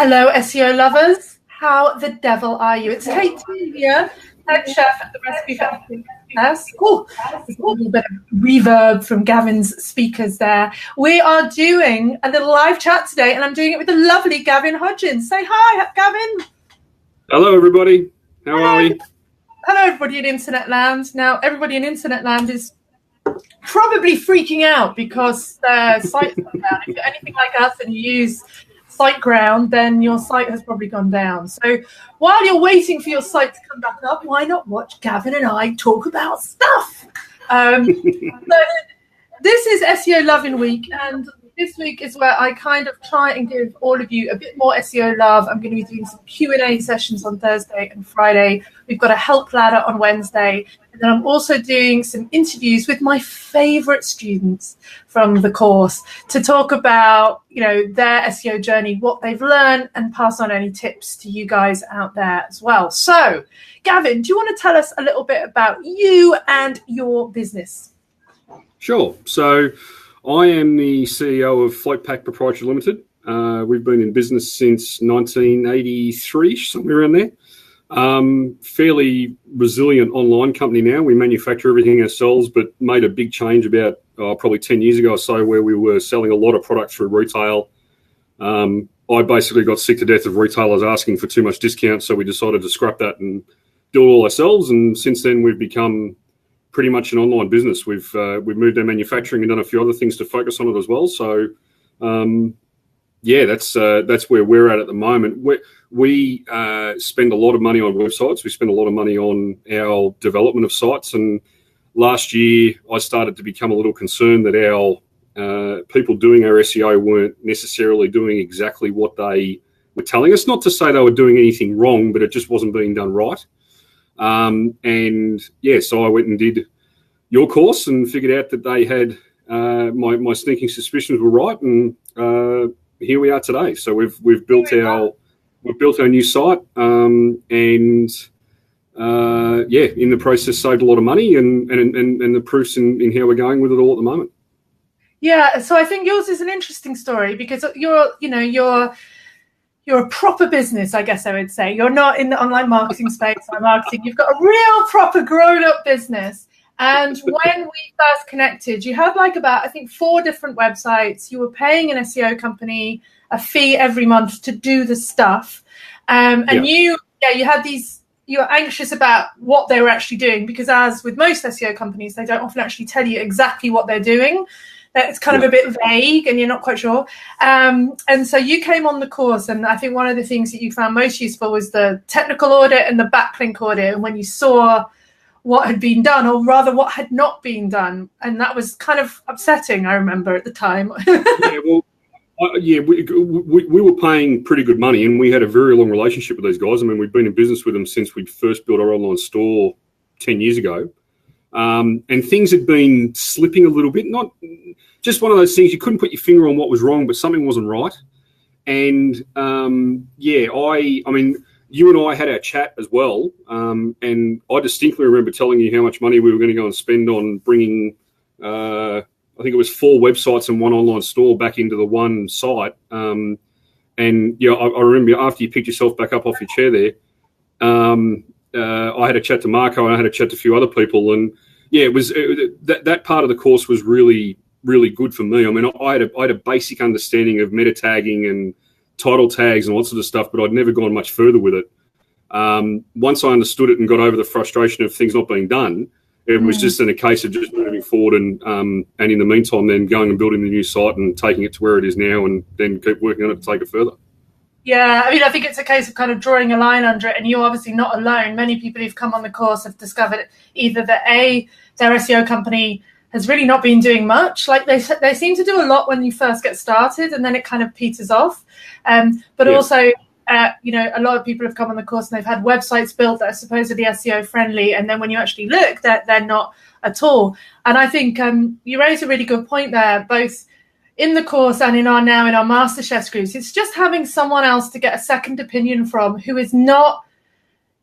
Hello, SEO lovers. How the devil are you? It's Kate here, head chef at the Recipe for SEO Success. Oh, there's a little bit of reverb from Gavin's speakers there. We are doing a little live chat today, and I'm doing it with the lovely Gavin Hodgins. Say hi, Gavin. Hello, everybody. How are we? Hello, everybody in Internet Land. Now, everybody in Internet Land is probably freaking out because their site's gone down. If you're anything like us and you use SiteGround, then your site has probably gone down. So while you're waiting for your site to come back up, why not watch Gavin and I talk about stuff? So this is SEO Loving Week, and this week is where I kind of try and give all of you a bit more SEO love. I'm going to be doing some Q&A sessions on Thursday and Friday. We've got a help ladder on Wednesday. And then I'm also doing some interviews with my favorite students from the course to talk about, their SEO journey, what they've learned, and pass on any tips to you guys out there as well. So, Gavin, do you want to tell us a little bit about you and your business? Sure. So I am the CEO of Floatpack Proprietary Limited. We've been in business since 1983, somewhere around there. Fairly resilient online company now. We manufacture everything ourselves, but made a big change about probably 10 years ago or so, where we were selling a lot of product through retail. I basically got sick to death of retailers asking for too much discount, so we decided to scrap that and do it all ourselves. And since then, we've become pretty much an online business. We've moved our manufacturing and done a few other things to focus on it as well. So that's where we're at the moment. We spend a lot of money on websites. We spend a lot of money on our development of sites. And last year, I started to become a little concerned that our people doing our SEO weren't necessarily doing exactly what they were telling us. Not to say they were doing anything wrong, but it just wasn't being done right. So I went and did your course and figured out that they had my sneaking suspicions were right, and here we are today. So we've built our new site, in the process saved a lot of money, and the proof's in how we're going with it all at the moment. Yeah, so I think yours is an interesting story because you're a proper business, I guess I would say. You're not in the online marketing space or marketing. You've got a real proper grown-up business. And when we first connected, you had about, I think, 4 different websites. You were paying an SEO company a fee every month to do the stuff. You had these, you were anxious about what they were actually doing, because as with most SEO companies, they don't often actually tell you exactly what they're doing. It's kind of a bit vague and you're not quite sure. And so you came on the course, and I think one of the things that you found most useful was the technical audit and the backlink audit. And when you saw what had been done, or rather what had not been done, and that was kind of upsetting, I remember at the time. We were paying pretty good money, and we had a very long relationship with those guys. I mean, we've been in business with them since we first built our online store 10 years ago. And things had been slipping a little bit, not just one of those things you couldn't put your finger on what was wrong, but something wasn't right. And you and I had our chat as well, and I distinctly remember telling you how much money we were going to go and spend on bringing, I think it was 4 websites and 1 online store back into the one site. I remember after you picked yourself back up off your chair there, I had a chat to Marco and I had a chat to a few other people, and that part of the course was really, really good for me. I mean, I had a basic understanding of meta tagging and title tags and all that sort of stuff, but I'd never gone much further with it. Once I understood it and got over the frustration of things not being done, it was just in a case of just moving forward and in the meantime then going and building the new site and taking it to where it is now, and then keep working on it to take it further. Yeah, I mean, I think it's a case of kind of drawing a line under it, and you're obviously not alone. Many people who've come on the course have discovered either that their SEO company has really not been doing much. Like they seem to do a lot when you first get started, and then it kind of peters off. Also, a lot of people have come on the course and they've had websites built that are supposedly SEO friendly, and then when you actually look, they're not at all. And I think you raise a really good point there, both in the course and in our MasterChefs groups. It's just having someone else to get a second opinion from who is not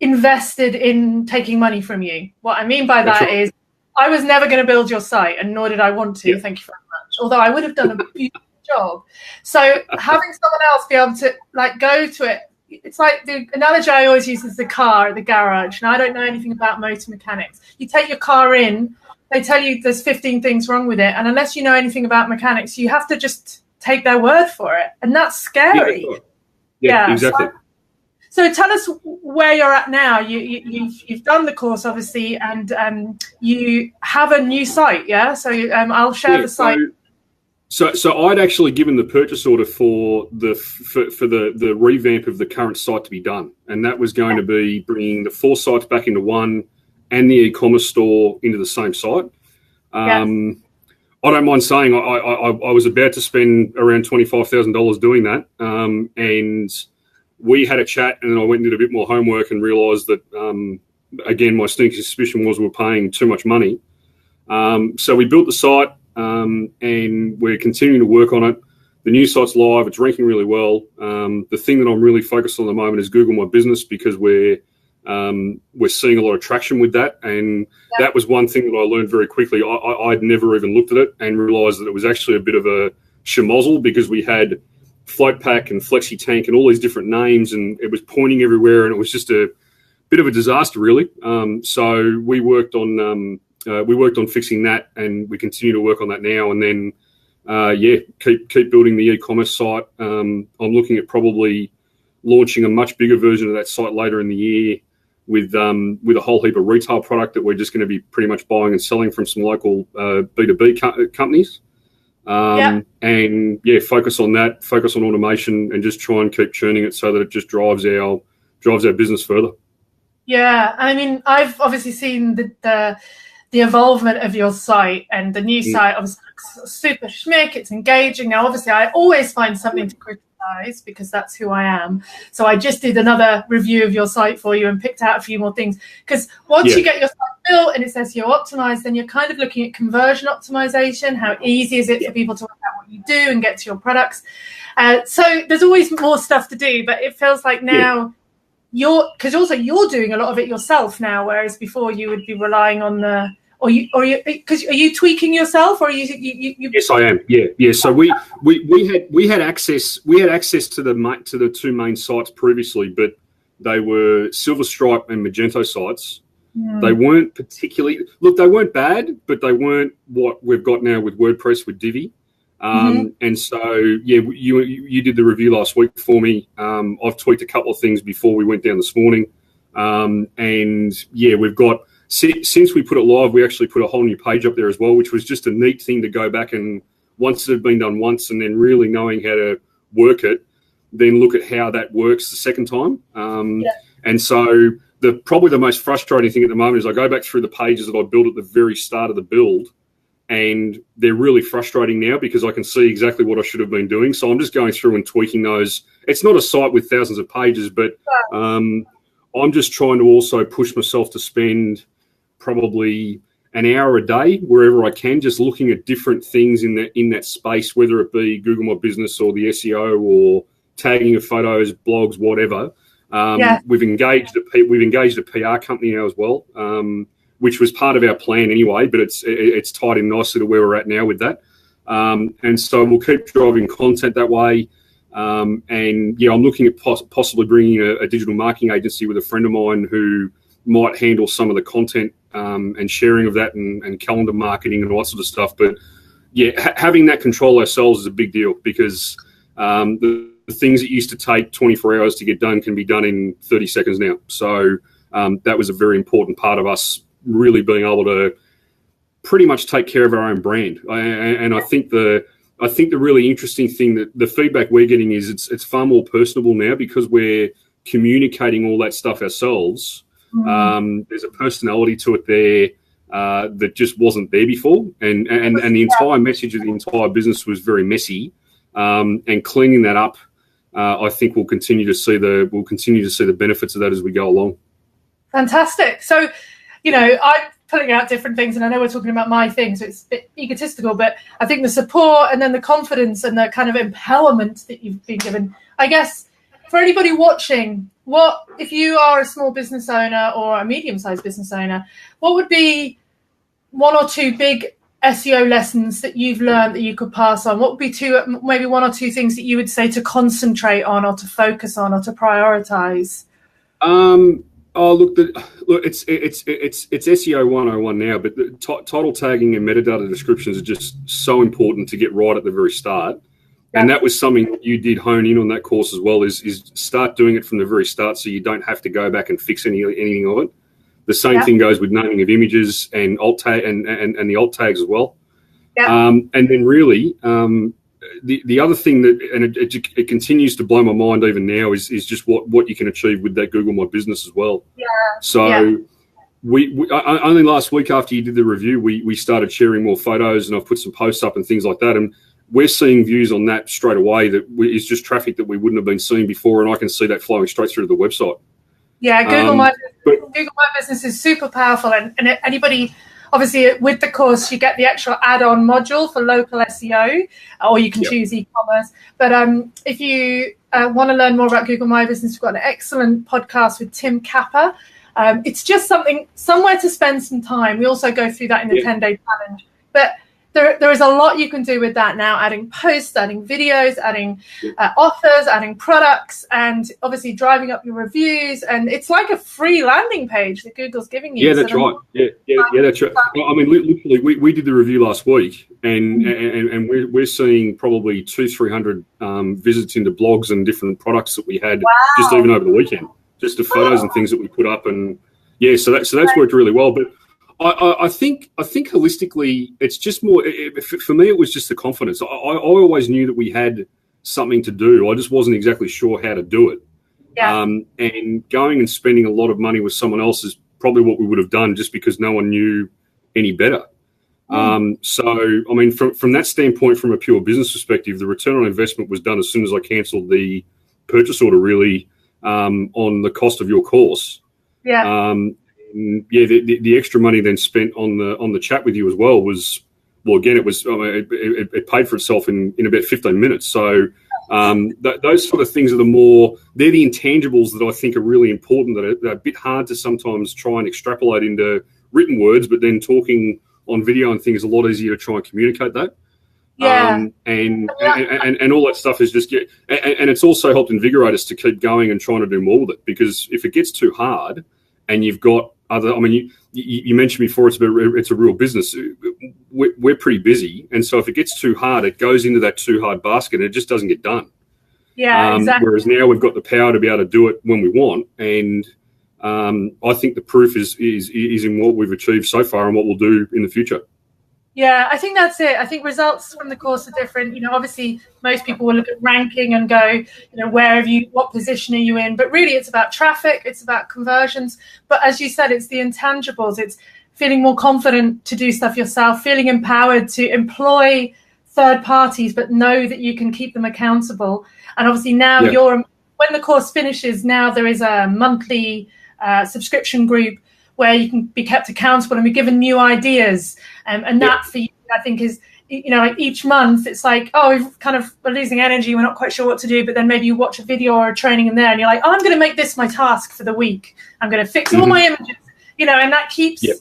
invested in taking money from you. What I mean by that is, I was never going to build your site, and nor did I want to. Thank you very much. Although I would have done a beautiful job. So having someone else be able to like go to it, it's like the analogy I always use is the car at the garage. Now, I don't know anything about motor mechanics. You take your car in, they tell you there's 15 things wrong with it. And unless you know anything about mechanics, you have to just take their word for it. And that's scary. Yeah, exactly. So tell us where you're at now. You've done the course, obviously, and you have a new site, yeah? So I'll share the site. So I'd actually given the purchase order for the revamp of the current site to be done, and that was going to be bringing the 4 sites back into one and the e-commerce store into the same site. I don't mind saying I was about to spend around $25,000 doing that, and we had a chat, and then I went and did a bit more homework and realised that again my sneaky suspicion was we were paying too much money. So we built the site. And we're continuing to work on it. The new site's live. It's ranking really well. The thing that I'm really focused on at the moment is Google My Business, because we're seeing a lot of traction with that. And that was one thing that I learned very quickly. I'd never even looked at it and realised that it was actually a bit of a schmozzle, because we had Float Pack and Flexi Tank and all these different names, and it was pointing everywhere, and it was just a bit of a disaster, really. So we worked on fixing that, and we continue to work on that now. And then, keep building the e-commerce site. I'm looking at probably launching a much bigger version of that site later in the year with a whole heap of retail product that we're just going to be pretty much buying and selling from some local B2B companies. And focus on that, focus on automation, and just try and keep churning it so that it just drives our business further. Yeah, I mean, I've obviously seen the evolvement of your site, and the new site obviously looks super schmick. It's engaging. Now, obviously, I always find something to criticize because that's who I am. So I just did another review of your site for you and picked out a few more things, because once you get your site built and it says SEO optimized, then you're kind of looking at conversion optimization. How easy is it for people to work out what you do and get to your products? So there's always more stuff to do, but it feels like now because you're doing a lot of it yourself now, whereas before you would be relying on are you tweaking yourself, or are you? Yes, I am. Yeah. So we had access to the 2 main sites previously, but they were Silver Stripe and Magento sites. They weren't they weren't bad, but they weren't what we've got now with WordPress with Divi. And so, you did the review last week for me. I've tweaked a couple of things before we went down this morning. We've got, since we put it live, we actually put a whole new page up there as well, which was just a neat thing to go back, and once it had been done once and then really knowing how to work it, then look at how that works the second time. And so probably the most frustrating thing at the moment is I go back through the pages that I built at the very start of the build, and they're really frustrating now because I can see exactly what I should have been doing. So I'm just going through and tweaking those. It's not a site with thousands of pages, but I'm just trying to also push myself to spend probably an hour a day wherever I can, just looking at different things in that space, whether it be Google My Business or the SEO or tagging of photos, blogs, whatever. We've engaged a PR company now as well, which was part of our plan anyway, but it's tied in nicely to where we're at now with that. And so we'll keep driving content that way. I'm looking at possibly bringing a digital marketing agency with a friend of mine who might handle some of the content and sharing of that and calendar marketing and all that sort of stuff. But having that control ourselves is a big deal, because the things that used to take 24 hours to get done can be done in 30 seconds now. So that was a very important part of us really being able to pretty much take care of our own brand. And I think the really interesting thing, that the feedback we're getting is it's far more personable now, because we're communicating all that stuff ourselves. There's a personality to it there that just wasn't there before, and the entire message of the entire business was very messy. And cleaning that up, I think we'll continue to see the benefits of that as we go along. Fantastic. So, I'm putting out different things, and I know we're talking about my thing, so it's a bit egotistical, but I think the support and then the confidence and the kind of empowerment that you've been given, I guess, for anybody watching, what if you are a small business owner or a medium-sized business owner, what would be 1 or 2 big SEO lessons that you've learned that you could pass on? What would be maybe one or two things that you would say to concentrate on, or to focus on, or to prioritize? Look, it's SEO 101 now, but the title tagging and metadata descriptions are just so important to get right at the very start. Yeah. And that was something that you did hone in on that course as well, is start doing it from the very start, so you don't have to go back and fix anything of it. The same thing goes with naming of images and alt tag and the alt tags as well. Yeah. And then really, the other thing that, and it continues to blow my mind even now, is just what you can achieve with that Google My Business as well. Yeah. So we only last week after you did the review, we started sharing more photos, and I've put some posts up and things like that, and we're seeing views on that straight away that is just traffic that we wouldn't have been seeing before, and I can see that flowing straight through to the website. Yeah, Google My Business is super powerful, and anybody, obviously with the course you get the actual add-on module for local SEO, or you can choose e-commerce. But if you want to learn more about Google My Business, we've got an excellent podcast with Tim Capper. It's just somewhere to spend some time. We also go through that in the 10-day challenge. But there is a lot you can do with that now, adding posts, adding videos, adding offers, adding products, and obviously driving up your reviews. And it's like a free landing page that Google's giving you. Yeah, that's right. Yeah, that's right. I mean, literally, we did the review last week, and we're seeing probably 200-300 visits into blogs and different products that we had just even over the weekend, just the photos and things that we put up. And so that's worked really well. But I think holistically, it's just more, for me, it was just the confidence. I always knew that we had something to do. I just wasn't exactly sure how to do it. Yeah. And going and spending a lot of money with someone else is probably what we would have done, just because no one knew any better. So, I mean, from that standpoint, from a pure business perspective, the return on investment was done as soon as I cancelled the purchase order, really, on the cost of your course. Yeah. The extra money then spent on the chat with you as well was, again, it paid for itself in about 15 minutes. So those sort of things are they're the intangibles that I think are really important, that are a bit hard to sometimes try and extrapolate into written words, but then talking on video and things is a lot easier to try and communicate that. Yeah. And all that stuff is just, and it's also helped invigorate us to keep going and trying to do more with it, because if it gets too hard and you've got you mentioned before, it's a real business. We're pretty busy, and so if it gets too hard, it goes into that too hard basket, and it just doesn't get done. Yeah, exactly. Whereas now we've got the power to be able to do it when we want, and I think the proof is in what we've achieved so far and what we'll do in the future. Yeah, I think that's it. I think results from the course are different. Obviously most people will look at ranking and go, what position are you in? But really it's about traffic, it's about conversions. But as you said, it's the intangibles. It's feeling more confident to do stuff yourself, feeling empowered to employ third parties, but know that you can keep them accountable. And obviously now when the course finishes, now there is a monthly subscription group where you can be kept accountable and be given new ideas. And that for you, I think, is, like each month, it's like, we're losing energy, we're not quite sure what to do, but then maybe you watch a video or a training in there and you're like, I'm going to make this my task for the week. I'm going to fix all my images, and that keeps the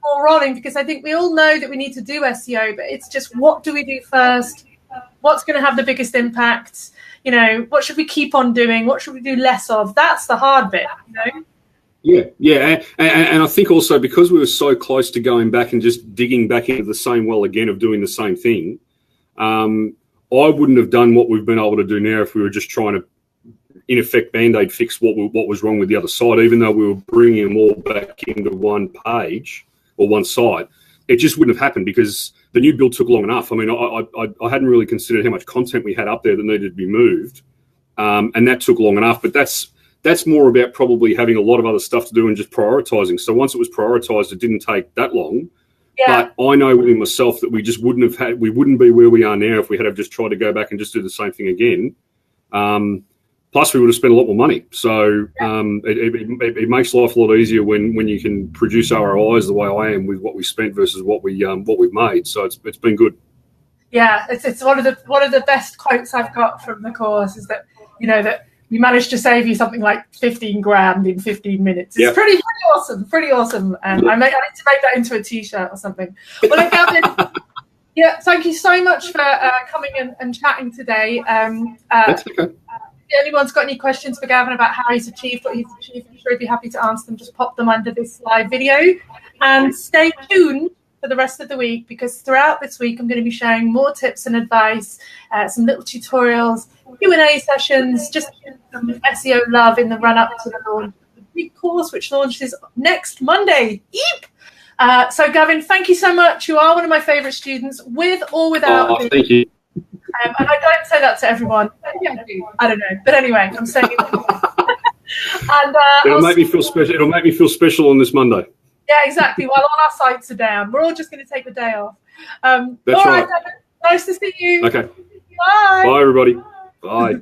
ball rolling, because I think we all know that we need to do SEO, but it's just, what do we do first? What's going to have the biggest impact? What should we keep on doing? What should we do less of? That's the hard bit, Yeah, and I think also because we were so close to going back and just digging back into the same well again of doing the same thing, I wouldn't have done what we've been able to do now if we were just trying to, in effect, Band-Aid fix what was wrong with the other side, even though we were bringing them all back into one page or one side. It just wouldn't have happened because the new build took long enough. I mean, I hadn't really considered how much content we had up there that needed to be moved, and that took long enough, but that's more about probably having a lot of other stuff to do and just prioritizing. So once it was prioritized, it didn't take that long. Yeah. But I know within myself that we just we wouldn't be where we are now if we had just tried to go back and just do the same thing again. Plus, we would have spent a lot more money. So it makes life a lot easier when you can produce ROIs the way I am with what we spent versus what we've made. So it's been good. Yeah, it's one of the best quotes I've got from the course is that that we managed to save you something like 15 grand in 15 minutes. It's pretty awesome. And I need to make that into a t-shirt or something. Well, Gavin, yeah, thank you so much for coming in and chatting today. That's okay. If anyone's got any questions for Gavin about how he's achieved what he's achieved, I'm sure he'd be happy to answer them. Just pop them under this live video. And stay tuned for the rest of the week, because throughout this week I'm going to be sharing more tips and advice, some little tutorials, Q&A sessions, just some SEO love in the run-up to the launch of the big course, which launches next Monday. Yeep! So Gavin, thank you so much. You are one of my favourite students, with or without. Thank you. And I don't say that to everyone. Maybe I do. I don't know. But anyway, I'm saying it. And it'll make me feel special. It'll make me feel special on this Monday. Yeah, exactly. While all our sites are down, we're all just going to take the day off. That's right. Nice to see you. Okay. Bye. Bye, everybody. Bye.